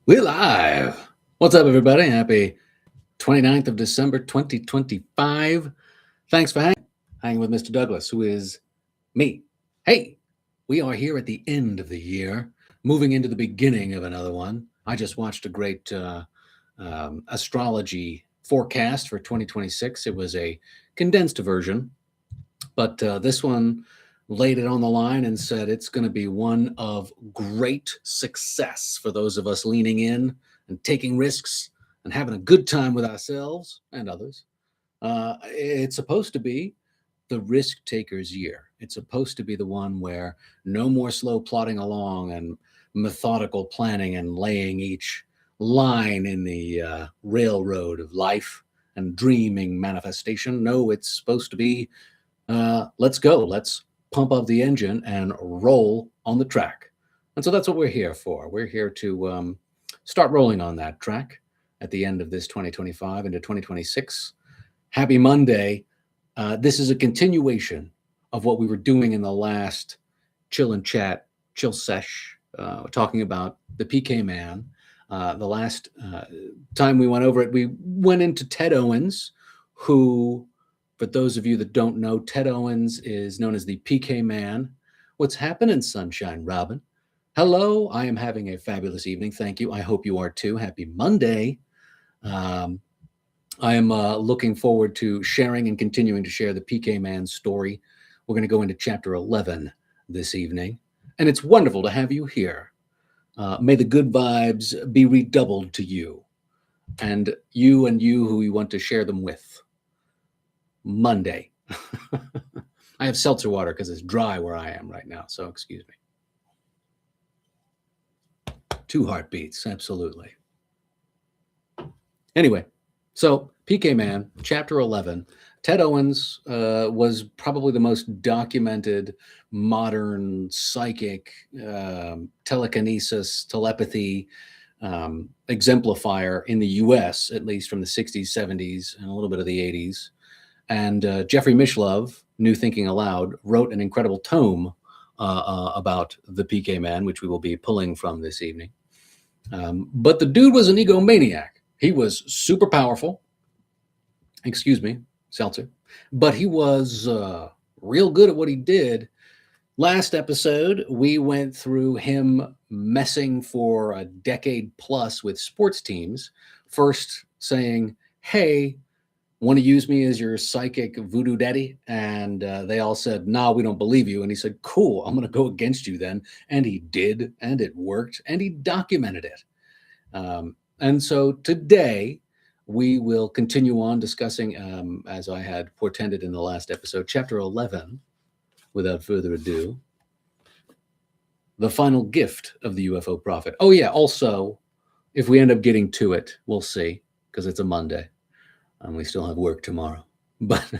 We're live. What's up, everybody? Happy 29th of December, 2025. Thanks for hanging with Mr. Douglas, who is me. Hey, we are here at the end of the year, moving into the beginning of another one. I just watched a great astrology forecast for 2026. It was a condensed version, but this one laid it on the line and said it's going to be one of great success for those of us leaning in and taking risks and having a good time with ourselves and others. It's supposed to be the risk taker's year. It's supposed to be the one where no more slow plodding along and methodical planning and laying each line in the railroad of life and dreaming manifestation. No, it's supposed to be let's go. Let's pump up the engine and roll on the track. And so that's what we're here for. We're here to start rolling on that track at the end of this 2025 into 2026. Happy Monday. This is a continuation of what we were doing in the last chill and chat, chill sesh, talking about the PK man. The last time we went over it, we went into Ted Owens, who, for those of you that don't know, Ted Owens is known as the PK man. What's happening, Sunshine Robin? Hello, I am having a fabulous evening. Thank you. I hope you are too. Happy Monday. I am looking forward to sharing and continuing to share the PK Man story. We're going to go into chapter 11 this evening, and it's wonderful to have you here. May the good vibes be redoubled to you and you who you want to share them with. Monday. I have seltzer water because it's dry where I am right now, so excuse me. 2 heartbeats, absolutely. Anyway, so PK Man, chapter 11. Ted Owens was probably the most documented modern psychic telekinesis, telepathy exemplifier in the US, at least from the 60s, 70s, and a little bit of the 80s. And Jeffrey Mishlove, New Thinking Aloud, wrote an incredible tome about the PK Man, which we will be pulling from this evening. But the dude was an egomaniac. He was super powerful. Excuse me, seltzer. But he was real good at what he did. Last episode, we went through him messing for a decade plus with sports teams. First saying, hey, want to use me as your psychic voodoo daddy? And they all said, nah, we don't believe you. And he said, cool, I'm going to go against you then. And he did, and it worked, and he documented it. And so today we will continue on discussing, as I had portended in the last episode, chapter 11, without further ado, the final gift of the UFO prophet. Oh yeah, also, if we end up getting to it, we'll see, because it's a Monday. And we still have work tomorrow. But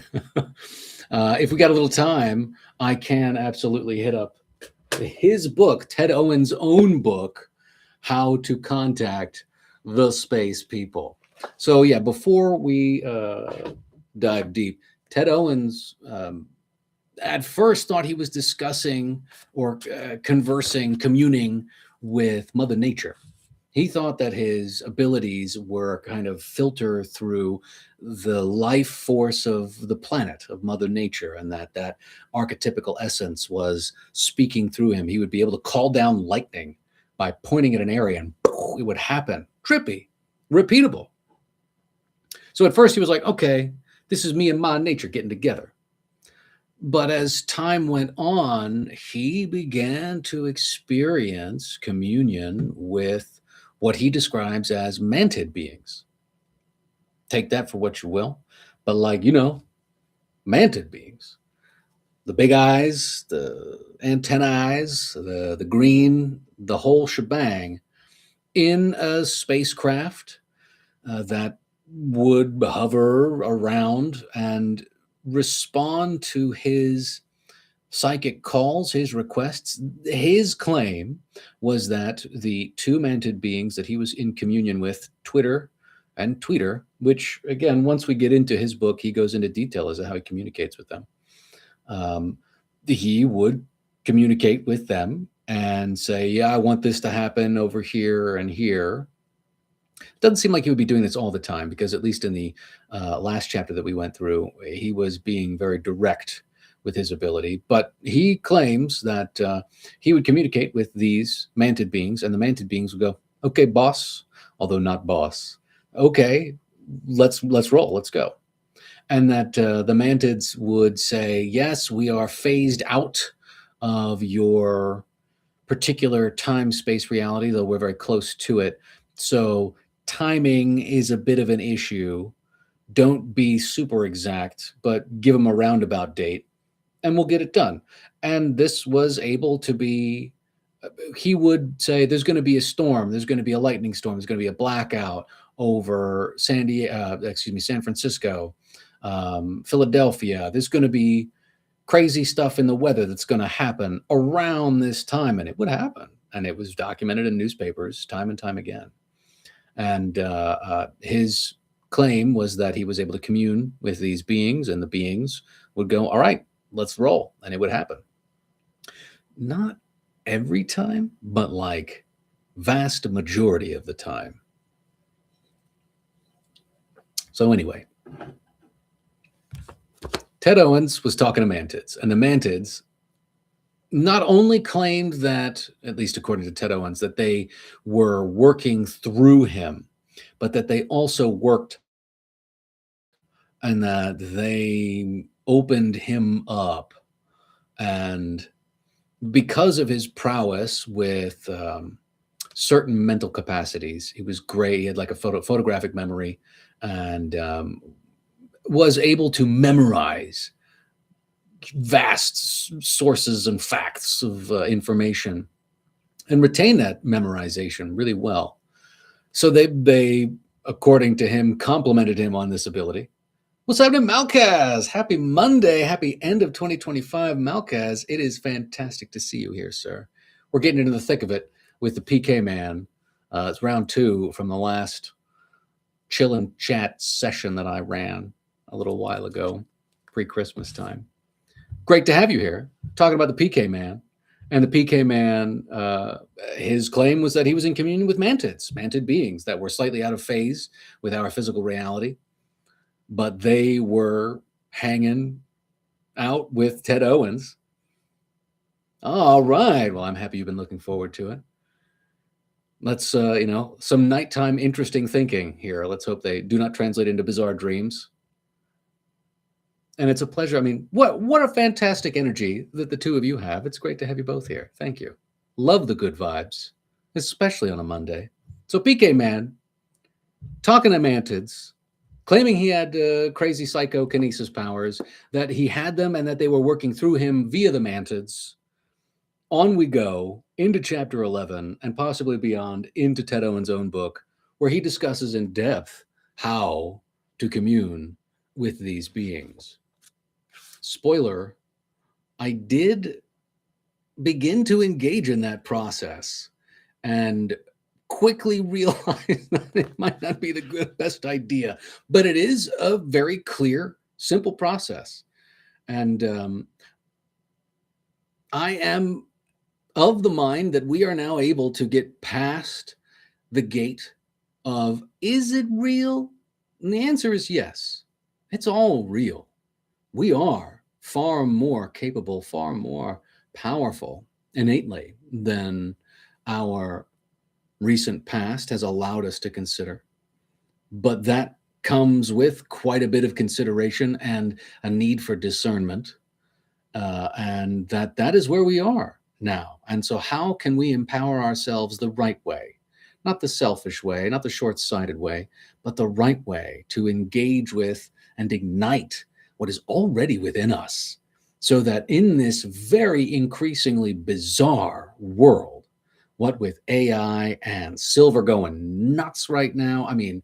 if we got a little time, I can absolutely hit up his book, Ted Owens' own book, How to Contact the Space People. So yeah, before we dive deep, Ted Owens at first thought he was discussing or conversing, communing with Mother Nature. He thought that his abilities were kind of filter through the life force of the planet, of Mother Nature, and that archetypical essence was speaking through him. He would be able to call down lightning by pointing at an area and it would happen. Trippy, repeatable. So at first he was like, okay, this is me and my nature getting together. But as time went on, he began to experience communion with what he describes as mantid beings. Take that for what you will. But mantid beings. The big eyes, the antenna eyes, the green, the whole shebang in a spacecraft that would hover around and respond to his psychic calls, his requests. His claim was that the 2 mantid beings that he was in communion with, Twitter and Tweeter, which again, once we get into his book, he goes into detail as to how he communicates with them. He would communicate with them and say, yeah, I want this to happen over here and here. Doesn't seem like he would be doing this all the time, because at least in the last chapter that we went through, he was being very direct with his ability. But he claims that he would communicate with these mantid beings, and the mantid beings would go, "Okay, boss," although not boss. "Okay, let's roll, let's go." And that the mantids would say, "Yes, we are phased out of your particular time space reality, though we're very close to it. So timing is a bit of an issue. Don't be super exact, but give them a roundabout date and we'll get it done." And this was able to be, he would say, there's going to be a storm, there's going to be a lightning storm, there's going to be a blackout over San Francisco, Philadelphia. There's going to be crazy stuff in the weather that's going to happen around this time, and it would happen, and it was documented in newspapers time and time again. And his claim was that he was able to commune with these beings, and the beings would go, "All right, let's roll," and it would happen. Not every time, but like vast majority of the time. So anyway, Ted Owens was talking to mantids, and the mantids not only claimed that, at least according to Ted Owens, that they were working through him, but that they also worked, and that they opened him up. And because of his prowess with certain mental capacities, he was great. He had like a photographic memory, and was able to memorize vast sources and facts of information and retain that memorization really well. So they, according to him, complimented him on this ability. What's happening, Malkaz? Happy Monday. Happy end of 2025, Malkaz. It is fantastic to see you here, sir. We're getting into the thick of it with the PK Man. It's round 2 from the last chill and chat session that I ran a little while ago, pre-Christmas time. Great to have you here, talking about the PK Man. And the PK Man, his claim was that he was in communion with mantid beings that were slightly out of phase with our physical reality, but they were hanging out with Ted Owens. All right. Well, I'm happy you've been looking forward to it. Let's, some nighttime interesting thinking here. Let's hope they do not translate into bizarre dreams. And it's a pleasure. I mean, what a fantastic energy that the two of you have. It's great to have you both here. Thank you. Love the good vibes, especially on a Monday. So PK Man, talking to mantids, claiming he had crazy psychokinesis powers, that he had them and that they were working through him via the mantids. On we go into chapter 11 and possibly beyond, into Ted Owens' own book, where he discusses in depth how to commune with these beings. Spoiler, I did begin to engage in that process and quickly realized that it might not be the best idea, but it is a very clear, simple process. And I am of the mind that we are now able to get past the gate of, is it real? And the answer is yes. It's all real. We are far more capable, far more powerful innately than our recent past has allowed us to consider. But that comes with quite a bit of consideration and a need for discernment. And that is where we are now. And so how can we empower ourselves the right way? Not the selfish way, not the short-sighted way, but the right way to engage with and ignite what is already within us, so that in this very increasingly bizarre world, what with AI and silver going nuts right now, I mean,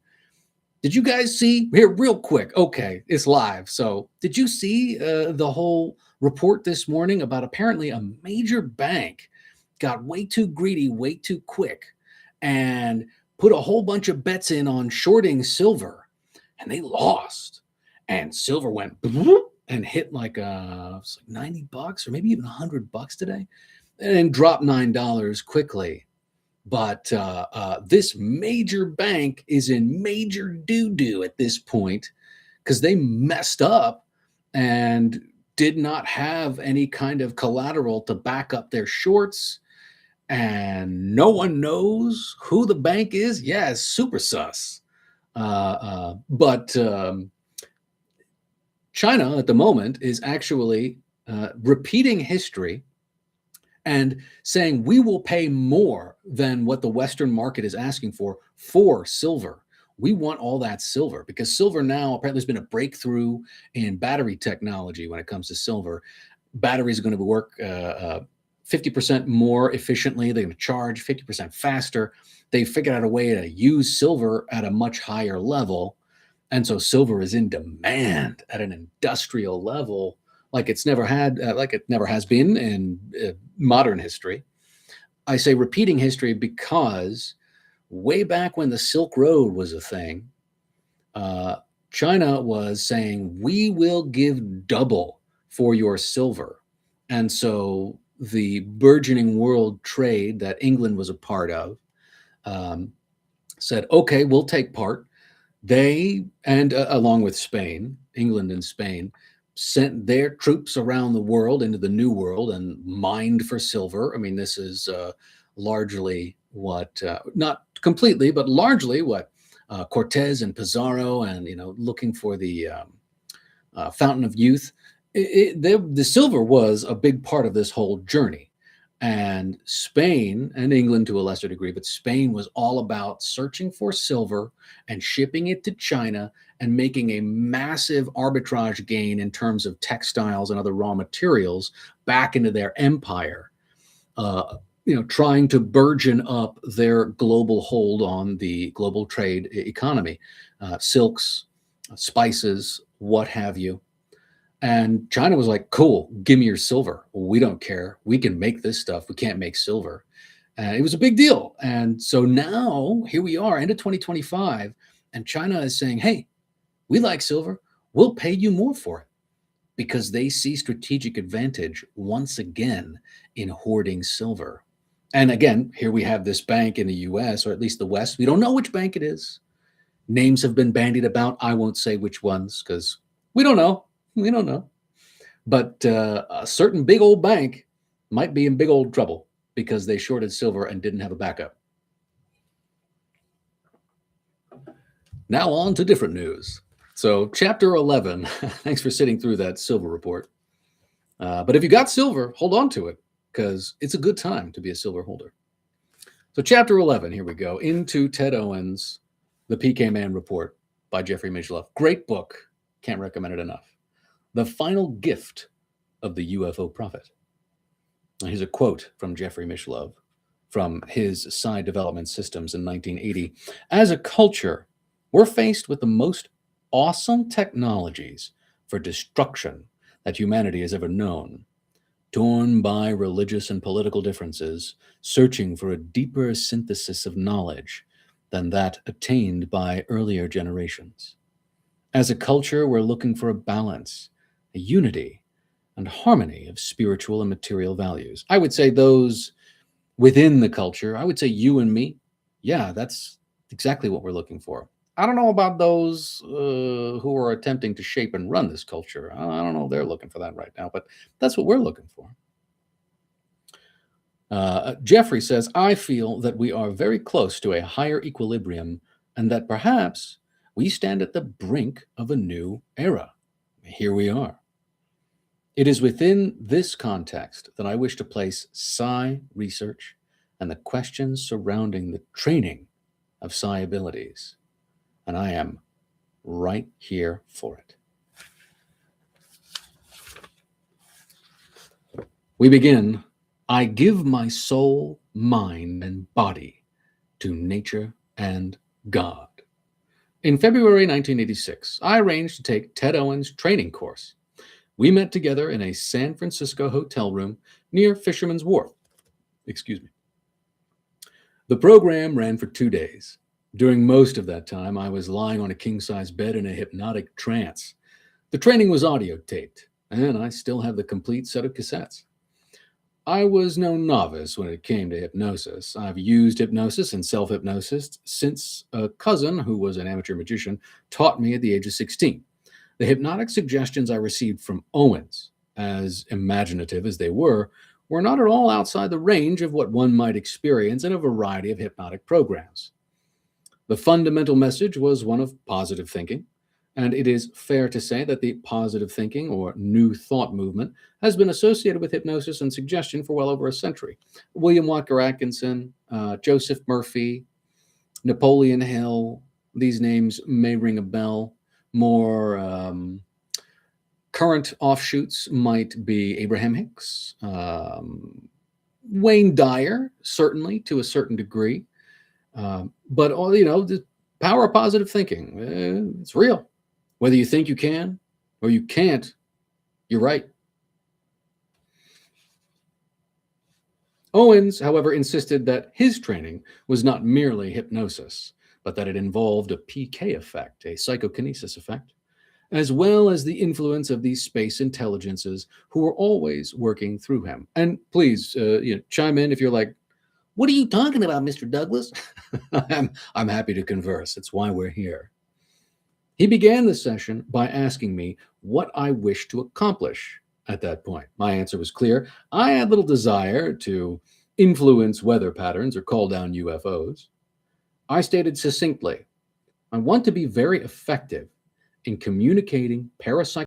did you guys see here real quick? Okay, it's live. So did you see the whole report this morning about apparently a major bank got way too greedy, way too quick, and put a whole bunch of bets in on shorting silver, and they lost, and silver went and hit like $90 or maybe even $100 today, and dropped $9 quickly. But this major bank is in major doo-doo at this point because they messed up and did not have any kind of collateral to back up their shorts. And no one knows who the bank is. Yeah, it's super sus. But China at the moment is actually repeating history and saying we will pay more than what the Western market is asking for silver. We want all that silver because silver now apparently has been a breakthrough in battery technology when it comes to silver. Batteries are going to work 50% more efficiently. They're going to charge 50% faster. They figured out a way to use silver at a much higher level. And so silver is in demand at an industrial level like it's never had, like it never has been in modern history. I say repeating history because way back when the Silk Road was a thing, China was saying, we will give double for your silver. And so the burgeoning world trade that England was a part of said, okay, we'll take part. They, and along with Spain, England and Spain, sent their troops around the world into the New World and mined for silver. I mean, this is largely what, not completely, but largely what Cortez and Pizarro and, looking for the Fountain of Youth. The silver was a big part of this whole journey. And Spain and England to a lesser degree, but Spain was all about searching for silver and shipping it to China and making a massive arbitrage gain in terms of textiles and other raw materials back into their empire, trying to burgeon up their global hold on the global trade economy, silks, spices, what have you. And China was like, cool, give me your silver. We don't care. We can make this stuff. We can't make silver. And it was a big deal. And so now here we are, end of 2025, and China is saying, hey, we like silver. We'll pay you more for it because they see strategic advantage once again in hoarding silver. And again, here we have this bank in the US, or at least the West. We don't know which bank it is. Names have been bandied about. I won't say which ones because we don't know. We don't know. But a certain big old bank might be in big old trouble because they shorted silver and didn't have a backup. Now on to different news. So chapter 11, thanks for sitting through that silver report. But if you got silver, hold on to it because it's a good time to be a silver holder. So chapter 11, here we go, into Ted Owens, The PK Man Report by Jeffrey Mishlove. Great book. Can't recommend it enough. The Final Gift of the UFO Prophet. Here's a quote from Jeffrey Mishlove from his Psi Development Systems in 1980. As a culture, we're faced with the most awesome technologies for destruction that humanity has ever known. Torn by religious and political differences, searching for a deeper synthesis of knowledge than that attained by earlier generations. As a culture, we're looking for a balance, a unity, and harmony of spiritual and material values. I would say those within the culture, I would say you and me, yeah, that's exactly what we're looking for. I don't know about those who are attempting to shape and run this culture. I don't know if they're looking for that right now, but that's what we're looking for. Jeffrey says, I feel that we are very close to a higher equilibrium and that perhaps we stand at the brink of a new era. Here we are. It is within this context that I wish to place Psi research and the questions surrounding the training of Psi abilities. And I am right here for it. We begin. I give my soul, mind, and body to nature and God. In February 1986, I arranged to take Ted Owens' training course. We met together in a San Francisco hotel room near Fisherman's Wharf. Excuse me. The program ran for 2 days. During most of that time, I was lying on a king-size bed in a hypnotic trance. The training was audio taped, and I still have the complete set of cassettes. I was no novice when it came to hypnosis. I've used hypnosis and self hypnosis since a cousin, who was an amateur magician, taught me at the age of 16. The hypnotic suggestions I received from Owens, as imaginative as they were not at all outside the range of what one might experience in a variety of hypnotic programs. The fundamental message was one of positive thinking, and it is fair to say that the positive thinking or new thought movement has been associated with hypnosis and suggestion for well over a century. William Walker Atkinson, Joseph Murphy, Napoleon Hill, these names may ring a bell. More current offshoots might be Abraham Hicks, Wayne Dyer, certainly to a certain degree. But all the power of positive thinking, it's real. Whether you think you can or you can't, you're right. Owens, however, insisted that his training was not merely hypnosis, but that it involved a PK effect, a psychokinesis effect, as well as the influence of these space intelligences who were always working through him. And please, chime in if you're like, "What are you talking about, Mr. Douglas?" I'm happy to converse. It's why we're here. He began the session by asking me what I wished to accomplish at that point. My answer was clear. I had little desire to influence weather patterns or call down UFOs. I stated succinctly, I want to be very effective in communicating parapsychology